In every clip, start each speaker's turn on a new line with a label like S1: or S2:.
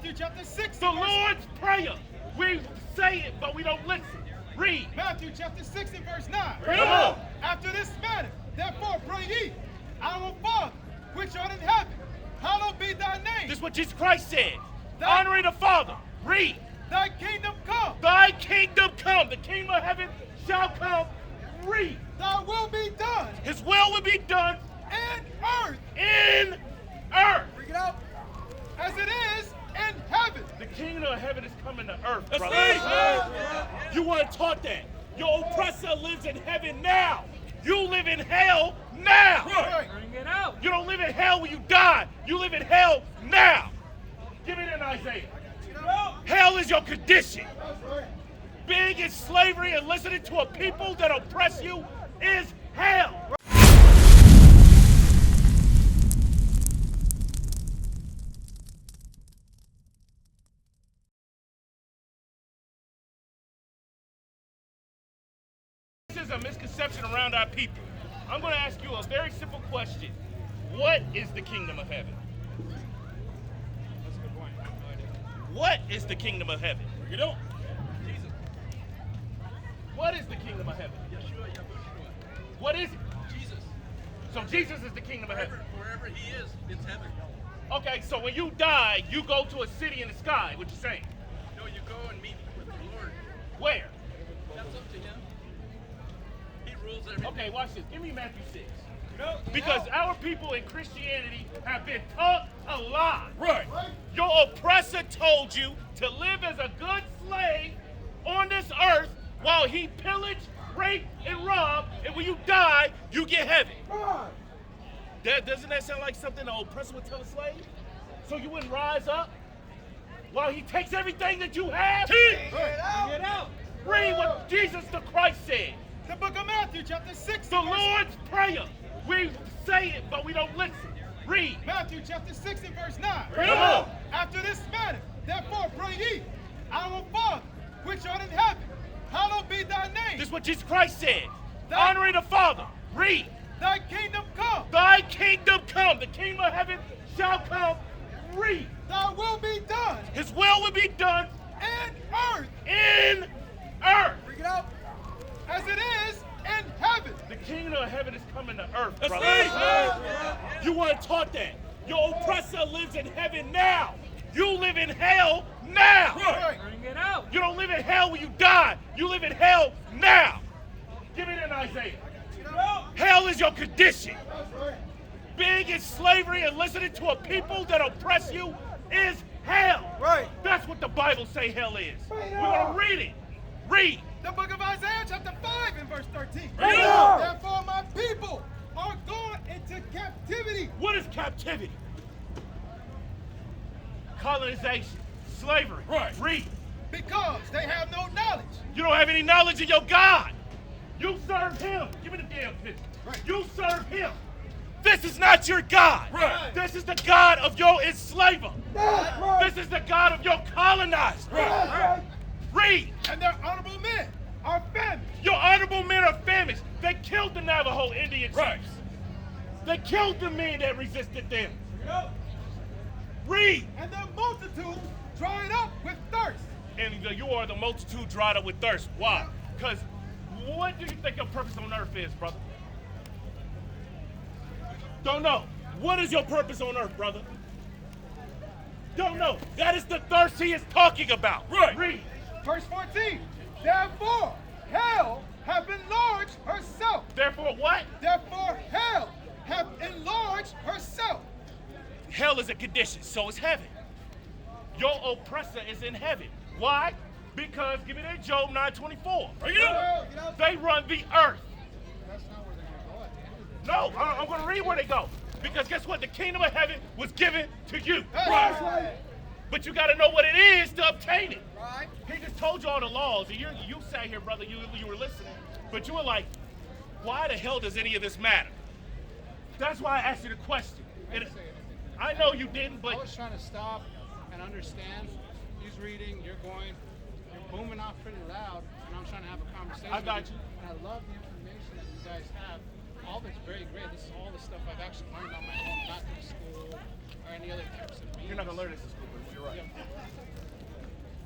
S1: Matthew chapter 6.
S2: The Lord's Prayer. We say it, but we don't listen. Read.
S1: Matthew chapter 6 and verse 9.
S2: Come on.
S1: After this manner, therefore pray ye, our Father, which art in heaven, hallowed be thy name.
S2: This is what Jesus Christ said. Honoring the Father. Read.
S1: Thy kingdom come.
S2: Thy kingdom come. The kingdom of heaven shall come. Read.
S1: Thy will be done.
S2: His will be done
S1: In earth.
S2: in earth.
S1: Bring it out. As it is in heaven.
S2: The kingdom of heaven is coming to earth,
S3: That's
S2: brother.
S3: right.
S2: You weren't taught that. Your oppressor lives in heaven now. You live in hell now.
S1: Right.
S3: Bring it out.
S2: You don't live in hell when you die. You live in hell now. Give me that Isaiah. Hell is your condition. Being in slavery and listening to a people that oppress you is hell. This is a misconception around our people. I'm going to ask you a very simple question. What is the kingdom of heaven?
S3: That's a good point. I have no idea.
S2: What is the kingdom of heaven?
S3: You don't. Jesus.
S2: What is the kingdom of heaven?
S3: Yeshua, Yahushua.
S2: What is it?
S3: Jesus.
S2: So Jesus is the kingdom of heaven.
S3: Wherever he is, it's heaven.
S2: Okay, so when you die, you go to a city in the sky. What you saying?
S3: No, you go and meet with the Lord.
S2: Where?
S3: That's up to him. He rules everything.
S2: Okay, watch this. Give me Matthew 6. Because our people in Christianity have been taught a lie.
S3: Right.
S2: Your oppressor told you to live as a good slave on this earth while he pillaged, raped, and robbed, and when you die, you get heaven. Doesn't that sound like something the oppressor would tell a slave? So you wouldn't rise up while he takes everything that you have?
S1: Get out.
S2: Read what Jesus the Christ said.
S1: The book of Matthew chapter 6.
S2: The Lord's Prayer. We say it, but we don't listen. Read.
S1: Matthew chapter 6 and verse 9.
S2: Come on.
S1: After this manner, therefore pray ye, our Father, which art in heaven, hallowed be thy name.
S2: This is what Jesus Christ said. Honoring the Father. Read.
S1: Thy kingdom come.
S2: Thy kingdom come. The kingdom of heaven shall come. Read.
S1: Thy will be done.
S2: His will be done
S1: In earth.
S2: in earth.
S1: Bring it out. As it is in heaven.
S2: The kingdom of heaven is coming to earth,
S3: That's
S2: brother.
S3: right.
S2: You weren't taught that. Your oppressor lives in heaven now. You live in hell now.
S1: Right.
S3: Bring it out.
S2: You don't live in hell when you die. You live in hell now. Give me that Isaiah. Hell is your condition. Being in slavery and listening to a people that oppress you is hell.
S1: Right.
S2: That's what the Bible say hell is. We're going to read it. Read.
S1: The book of Isaiah chapter 5 and verse 13.
S2: Read it.
S1: Therefore my people are gone into captivity.
S2: What is captivity? Colonization. Slavery.
S3: Right.
S2: Read.
S1: Because they have no knowledge.
S2: You don't have any knowledge of your God. You serve him. Give me the damn picture.
S1: Right.
S2: You serve him. This is not your God.
S3: Right.
S2: This is the God of your enslaver.
S1: That's right.
S2: This is the God of your colonizer.
S1: Right.
S2: Read.
S1: And their honorable men are famished.
S2: Your honorable men are famished. They killed the Navajo Indian chiefs.
S3: Right.
S2: They killed the men that resisted them. Read.
S1: And their multitude dried up with thirst.
S2: And you are the multitude dried up with thirst. Why? Because what do you think your purpose on earth is, brother? Don't know. What is your purpose on earth, brother? Don't know. That is the thirst he is talking about.
S3: Right.
S2: Read.
S1: Verse 14. Therefore hell hath enlarged herself.
S2: Therefore what?
S1: Therefore hell hath enlarged herself.
S2: Hell is a condition, so is heaven. Your oppressor is in heaven. Why? Because, give me that Job 9:24.
S3: Bring it up.
S2: They run the earth.
S1: That's not where they're going to go at the end of
S2: No, I'm going to read where they go. Because guess what? The kingdom of heaven was given to you.
S1: That's right.
S2: But you got to know what it is to obtain it.
S1: Right.
S2: He just told you all the laws. And you sat here, brother, you were listening. But you were like, why the hell does any of this matter? That's why I asked you the question. I know you didn't, but
S4: I was trying to stop and understand. He's reading, you're booming off pretty loud, and I'm trying to have a conversation.
S2: I got
S4: with
S2: you.
S4: And I love the information that you guys have. all of it's very great. This is all the stuff I've actually learned on my own, not through school or any other types of means.
S2: You're not gonna learn this in school, but you're right.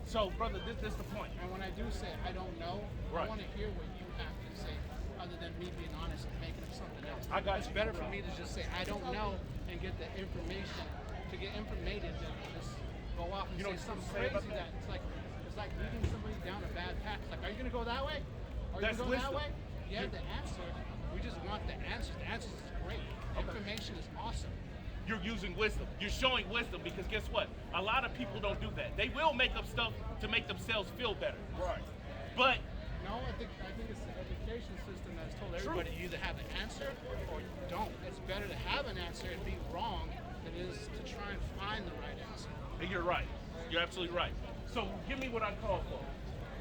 S2: So, brother, this is the point.
S4: And when I do say I don't know,
S2: Right.
S4: I want to hear what you have to say, other than me being honest and making up something else.
S2: I got
S4: It's
S2: you.
S4: better for me to just say I don't know and get the information, to get informated, than to just go off and
S2: You know
S4: say
S2: what
S4: something
S2: you say about
S4: crazy that it's like leading somebody down a bad path. It's like, are you gonna go that way? Are
S2: That's
S4: you gonna go
S2: wisdom.
S4: that way? Yeah, the answer. We just want the answers. The answers is great. Information is awesome.
S2: You're using wisdom. You're showing wisdom because guess what? A lot of people don't do that. They will make up stuff to make themselves feel better.
S1: Right.
S2: But
S4: No, I think it's the education system that's told everybody you either have an answer or you don't. It's better to have an answer and be wrong than it is to try and find the right answer.
S2: you're right. You're absolutely right. So give me what I called for.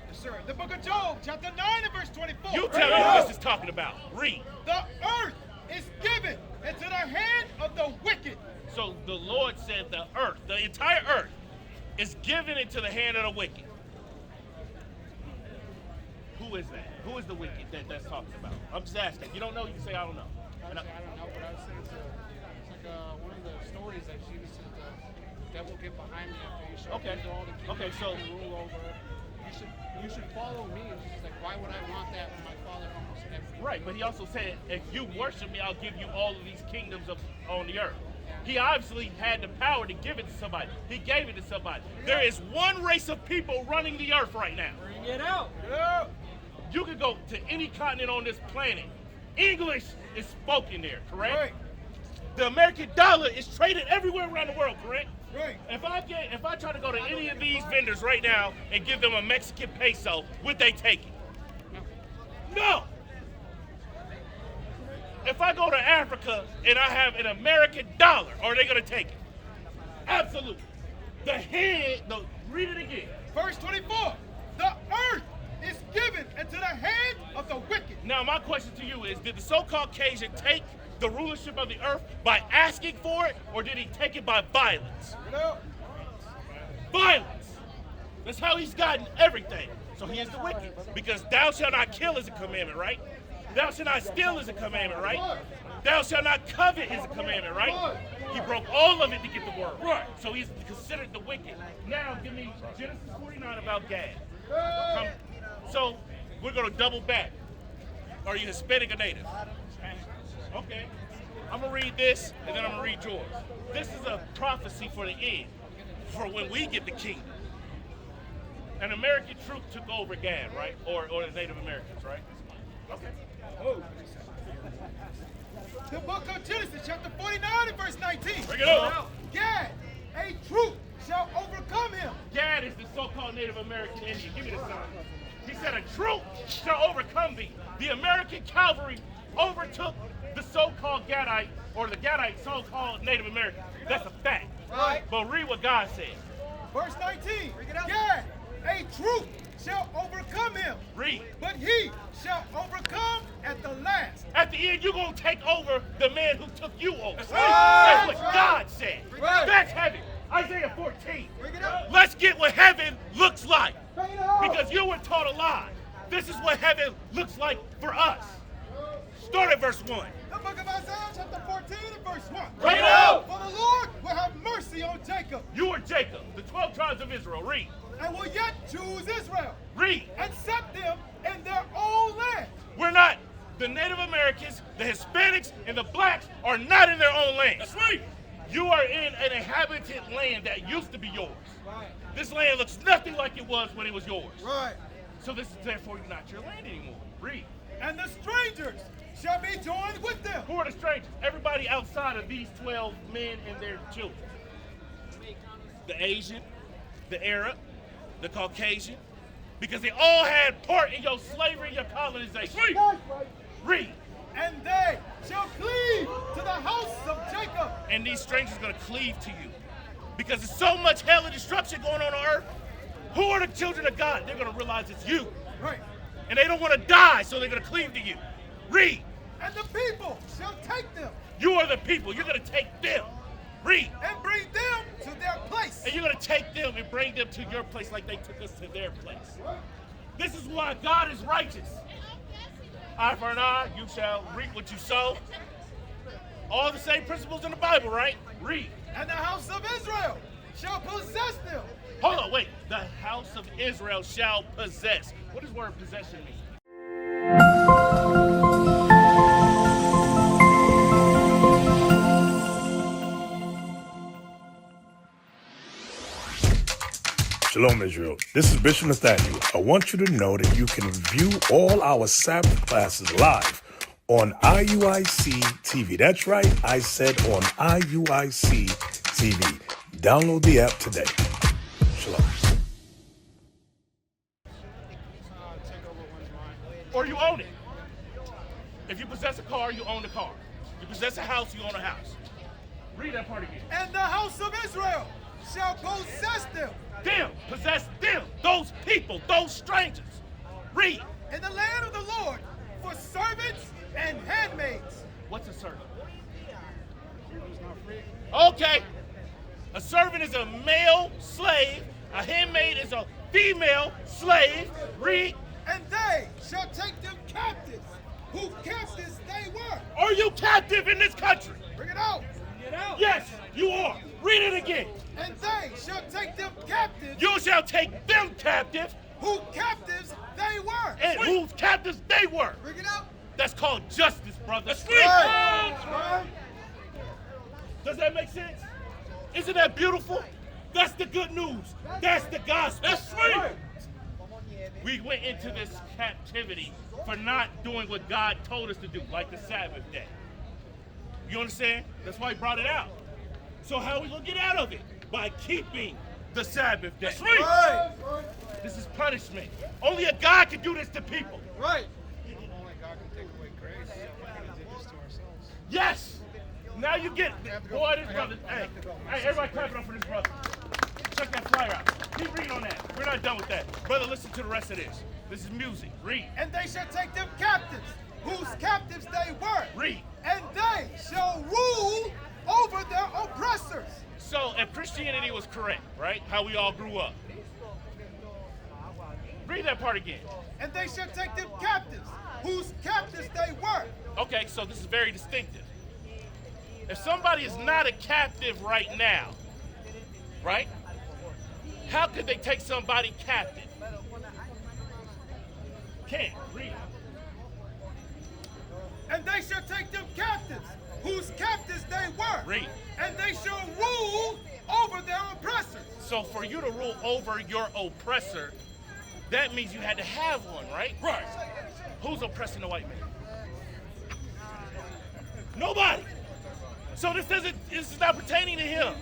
S1: Yes, sir. The book of Job, chapter 9 and verse 24.
S2: You tell me what this is talking about. Read.
S1: The earth is given into the hand of the wicked.
S2: So the Lord said the earth, the entire earth, is given into the hand of the wicked. Who is that? Who is the wicked that's talking about? I'm just asking. If you don't know, you can say I don't know. And
S4: I don't know, but I was saying it's like one of the stories that Jesus said the devil get behind me after you show
S2: Okay.
S4: me all the kingdoms
S2: Okay, so-
S4: you can rule over. You should follow me. And she's like, why would I want that when my father owns everything?
S2: Right, but he also said, if you worship me, I'll give you all of these kingdoms on the earth. He obviously had the power to give it to somebody. He gave it to somebody. There is one race of people running the earth right now.
S3: Bring it out.
S1: Yeah.
S2: You can go to any continent on this planet. English is spoken there, correct?
S1: Right.
S2: The American dollar is traded everywhere around the world, correct?
S1: Right.
S2: If I try to go to any of these vendors right now and give them a Mexican peso, would they take it? No. If I go to Africa and I have an American dollar, are they going to take it? Absolutely. Read it again.
S1: Verse 24. The earth is given into the hand of the wicked.
S2: Now, my question to you is, did the so-called Cajun take the rulership of the earth by asking for it, or did he take it by violence?
S1: You know?
S2: Violence. That's how he's gotten everything. So he is the wicked. Because thou shalt not kill is a commandment, right? Thou shalt not steal is a commandment, right? Thou shalt not covet is a commandment, right? He broke all of it to get the word. Right. So he's considered the wicked. Now give me Genesis 49 about Gad. So we're going to double back. Are you Hispanic or native? Okay. I'm going to read this, and then I'm going to read yours. This is a prophecy for the end, for when we get the kingdom. An American troop took over Gad, right? Or the Native Americans, right? Okay.
S1: Oh. The book of Genesis, chapter 49 and verse 19.
S2: Bring it up.
S1: Gad, a troop shall overcome him.
S2: Gad is the so-called Native American Indian. Give me the sign. He said, a troop shall overcome thee. The American cavalry overtook the so-called Gadite, or the Gadite so-called Native American. That's a fact.
S1: Right.
S2: But read what God said.
S1: Verse 19. Gad, a troop shall overcome him.
S2: Read.
S1: But he shall overcome at the last.
S2: At the end, you're going to take over the man who took you over.
S1: That's
S2: That's what
S1: right.
S2: God said.
S1: Right.
S2: That's heaven. Isaiah 14.
S1: Bring it up.
S2: Let's get what heaven looks like.
S1: Bring it up.
S2: Because you were taught a lie. This is what heaven looks like for us. Start at verse 1.
S1: The book of Isaiah, chapter 14 and verse 1.
S2: Bring it up.
S1: For the Lord will have mercy on Jacob,
S2: You are Jacob, the 12 tribes of Israel. Read.
S1: and will yet choose Israel,
S2: Read.
S1: and set them in their own land.
S2: We're not. The Native Americans, the Hispanics, and the blacks are not in their own land. That's right. You are in an inhabited land that used to be yours.
S1: Right.
S2: This land looks nothing like it was when it was yours.
S1: Right.
S2: So this is therefore not your land anymore. Read.
S1: And the strangers shall be joined with them.
S2: Who are the strangers? Everybody outside of these 12 men and their children. The Asian, the Arab, the Caucasian, because they all had part in your slavery and your colonization. Read.
S1: And they shall cleave to the house of Jacob.
S2: And these strangers are going to cleave to you. Because there's so much hell and destruction going on earth. Who are the children of God? They're going to realize it's you.
S1: Right.
S2: And they don't want to die, so they're going to cleave to you. Read.
S1: And the people shall take them
S2: You are the people. You're going to take them. Read.
S1: and bring them to their place.
S2: And you're going to take them and bring them to your place like they took us to their place. This is why God is righteous. Eye for an eye, you shall reap what you sow. All the same principles in the Bible, right? Read.
S1: And the house of Israel shall possess them.
S2: Hold on, wait. The house of Israel shall possess. What does word possession mean?
S5: Shalom, Israel. This is Bishop Nathaniel. I want you to know that you can view all our Sabbath classes live on IUIC TV. That's right, I said on IUIC TV. Download the app today. Shalom.
S2: Or you own it. If you possess a car, you own the car. You possess a house, you own a house. Read that part again.
S1: And the house of Israel shall possess them.
S2: Them, possess them, those people, those strangers. Read.
S1: In the land of the Lord for servants and handmaids.
S2: What's a servant?
S4: It's not free.
S2: Okay. A servant is a male slave. A handmaid is a female slave. Read.
S1: And they shall take them captives, whose captives they were.
S2: Are you captive in this country?
S1: Bring it out.
S2: Yes, you are. Read it again.
S1: And they shall take them captives,
S2: You shall take them captive,
S1: whose captives they were.
S2: and whose captives they were.
S1: Bring it out.
S2: That's called justice, brother.
S1: That's right.
S2: Does that make sense? Isn't that beautiful? That's the good news. That's the gospel. That's right. We went into this captivity for not doing what God told us to do, like the Sabbath day. You understand? That's why he brought it out. So how are we going to get out of it? By keeping the Sabbath day. That's right. This is punishment. Only a God can do this to people.
S1: Right.
S4: Only God can take away grace. We're going to do this to ourselves.
S2: Yes. Now you get it. Boy, this brother. Hey, everybody clap it up for this brother. Check that flyer out. Keep reading on that. We're not done with that. Brother, listen to the rest of this. This is music. Read.
S1: And they shall take them captives, whose captives they were.
S2: Read.
S1: And they shall rule over their oppressors.
S2: So if Christianity was correct, right? How we all grew up. Read that part again.
S1: And they shall take them captives, whose captives they were.
S2: Okay, so this is very distinctive. If somebody is not a captive right now, right? How could they take somebody captive? Can't. Read.
S1: And they shall take them captives, whose captives they were.
S2: Read.
S1: And they shall rule over their oppressors.
S2: So for you to rule over your oppressor, that means you had to have one, right?
S1: Right.
S2: Who's oppressing the white man? Nobody. So this is not pertaining to him.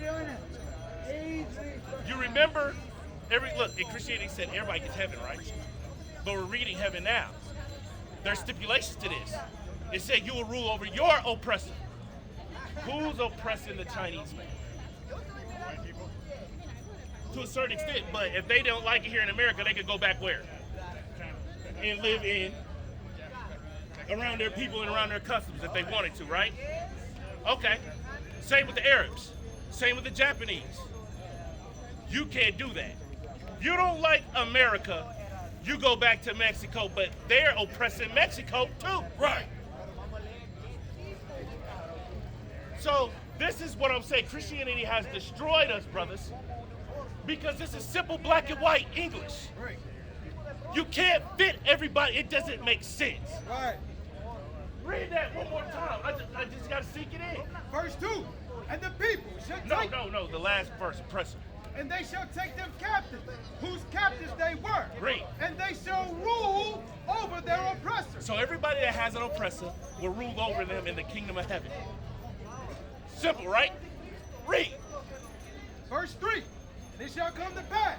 S2: You remember, look, in Christianity said everybody gets heaven, right? But we're reading heaven now. There's stipulations to this. It said you will rule over your oppressor. Who's oppressing the Chinese man? To a certain extent, but if they don't like it here in America, they could go back where? And live around their people and around their customs if they wanted to, right? Okay. Same with the Arabs. Same with the Japanese. You can't do that. You don't like America, you go back to Mexico, but they're oppressing Mexico too. Right. So this is what I'm saying. Christianity has destroyed us, brothers, because this is simple black and white English.
S1: Right.
S2: You can't fit everybody. It doesn't make sense.
S1: Right.
S2: Read that one more time. I just got to sink it in.
S1: Verse 2. And the people shall take...
S2: No. The last verse, oppressor.
S1: And they shall take them captives, whose captives they were.
S2: Read.
S1: And they shall rule over their oppressors.
S2: So everybody that has an oppressor will rule over them in the kingdom of heaven. Simple, right? Read.
S1: Verse 3. And it shall come to pass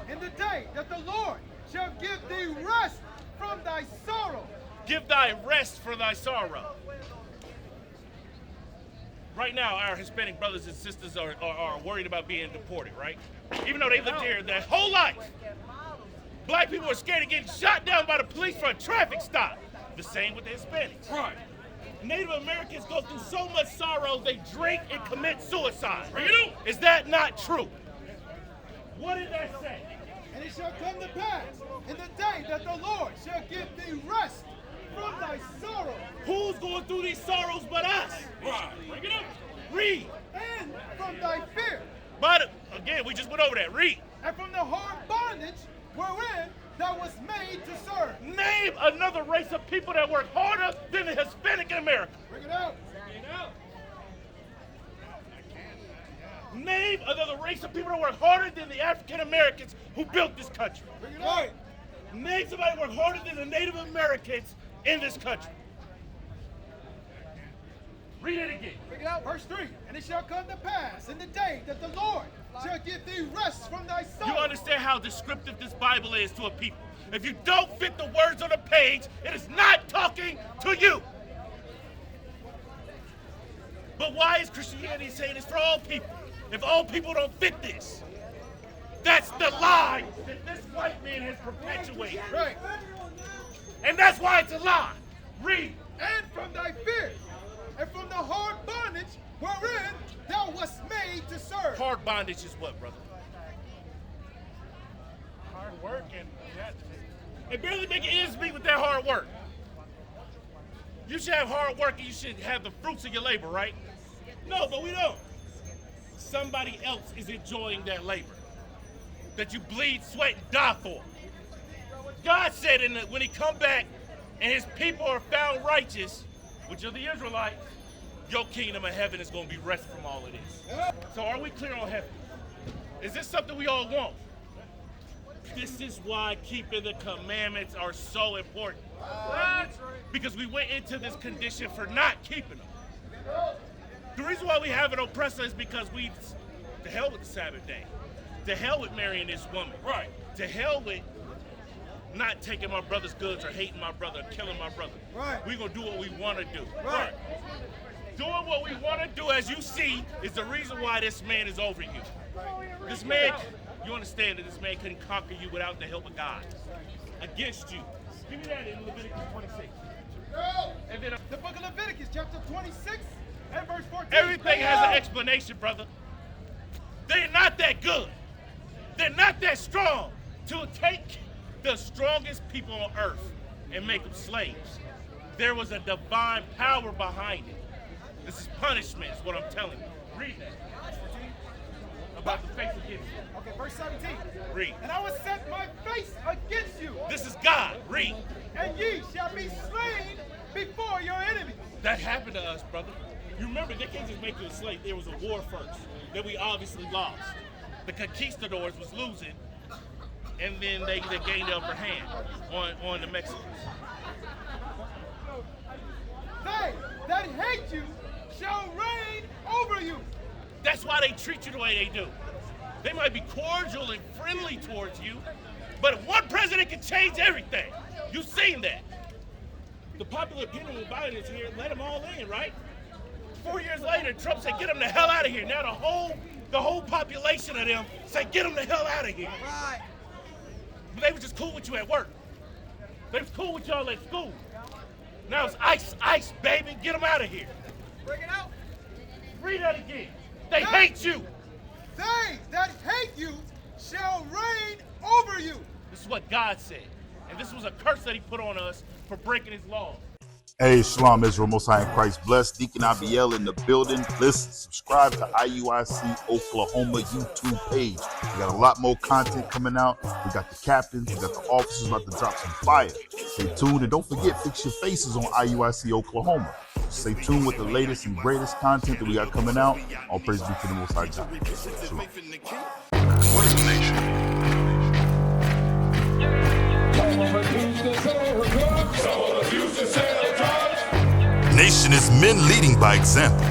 S1: in the day that the Lord shall give thee rest from thy sorrow.
S2: Give thy rest for thy sorrow. Right now, our Hispanic brothers and sisters are worried about being deported, right? Even though they lived here their whole life. Black people are scared of getting shot down by the police for a traffic stop. The same with the Hispanics. Right. Native Americans go through so much sorrow, they drink and commit suicide. Is that not true? What did that say?
S1: And it shall come to pass in the day that the Lord shall give thee rest from thy sorrow.
S2: Who's going through these sorrows but us? Right. Bring it up. Read.
S1: And from thy fear.
S2: But again, we just went over that. Read.
S1: And from the hard bondage wherein thou was made to serve.
S2: Name another race of people that work harder than the Hispanic in America.
S1: Bring it out.
S2: Name another race of people that work harder than the African Americans who built this country.
S1: Bring it out.
S2: Name somebody that work harder than the Native Americans in this country. Read it again.
S1: Bring it out. Verse 3. And it shall come to pass in the day that the Lord shall give thee rest from thy sorrow.
S2: You understand how descriptive this Bible is to a people. If you don't fit the words on the page, it is not talking to you. But why is Christianity saying it's for all people? If all people don't fit this, that's the lie that this white man has perpetuated.
S1: Right.
S2: And that's why it's a lie. Read.
S1: And from thy fear, and from the hard bondage wherein thou wast made to serve.
S2: Hard bondage is what, brother?
S4: Hard work and
S2: It barely make ends meet with that hard work. You should have hard work and you should have the fruits of your labor, right? No, but we don't. Somebody else is enjoying that labor that you bleed, sweat, and die for. God said when he come back and his people are found righteous, which are the Israelites, your kingdom of heaven is going to be rest from all of this. So are we clear on heaven? Is this something we all want? This is why keeping the commandments are so important. Because we went into this condition for not keeping them. The reason why we have an oppressor is because to hell with the Sabbath day. To hell with marrying this woman. Right. To hell with not taking my brother's goods or hating my brother or killing my brother.
S1: Right.
S2: We're going to do what we want to do.
S1: Right.
S2: Doing what we want to do, as you see, is the reason why this man is over you. This man, you understand that this man couldn't conquer you without the help of God. Against you. Give me that in Leviticus 26. And then
S1: The book of Leviticus, chapter 26 and verse 14.
S2: everything has an explanation, brother. They're not that good. They're not that strong to take the strongest people on earth and make them slaves. There was a divine power behind it. This is punishment, is what I'm telling you. Read that. About the face against you.
S1: Okay, verse 17.
S2: Read.
S1: And I will set my face against you,
S2: This is God. Read.
S1: and ye shall be slain before your enemies.
S2: That happened to us, brother. You remember, they can't just make you a slave. There was a war first that we obviously lost. The conquistadors was losing, and then they gained the upper hand on the Mexicans.
S1: They that hate you shall reign over you.
S2: That's why they treat you the way they do. They might be cordial and friendly towards you, but if one president can change everything, you've seen that. The popular opinion when Biden is here, let them all in, right? 4 years later, Trump said, get them the hell out of here. Now the whole population of them say, get them the hell out of here.
S1: Right.
S2: But they were just cool with you at work. They was cool with y'all at school. Now it's ice, baby. Get them out of here.
S1: Bring it out.
S2: Read that again. They hate you.
S1: They that hate you shall reign over you.
S2: This is what God said. And this was a curse that he put on us for breaking his laws.
S6: Hey, Shalom Israel, Most High in Christ blessed. Deacon Abiel in the building. Listen, subscribe to IUIC Oklahoma YouTube page. We got a lot more content coming out. We got the captains, we got the officers about to drop some fire. Stay tuned and don't forget, fix your faces on IUIC Oklahoma. Stay tuned with the latest and greatest content that we got coming out. All praise be to the Most High God. Shalom.
S7: What is the nation?
S6: Nation is men leading by example.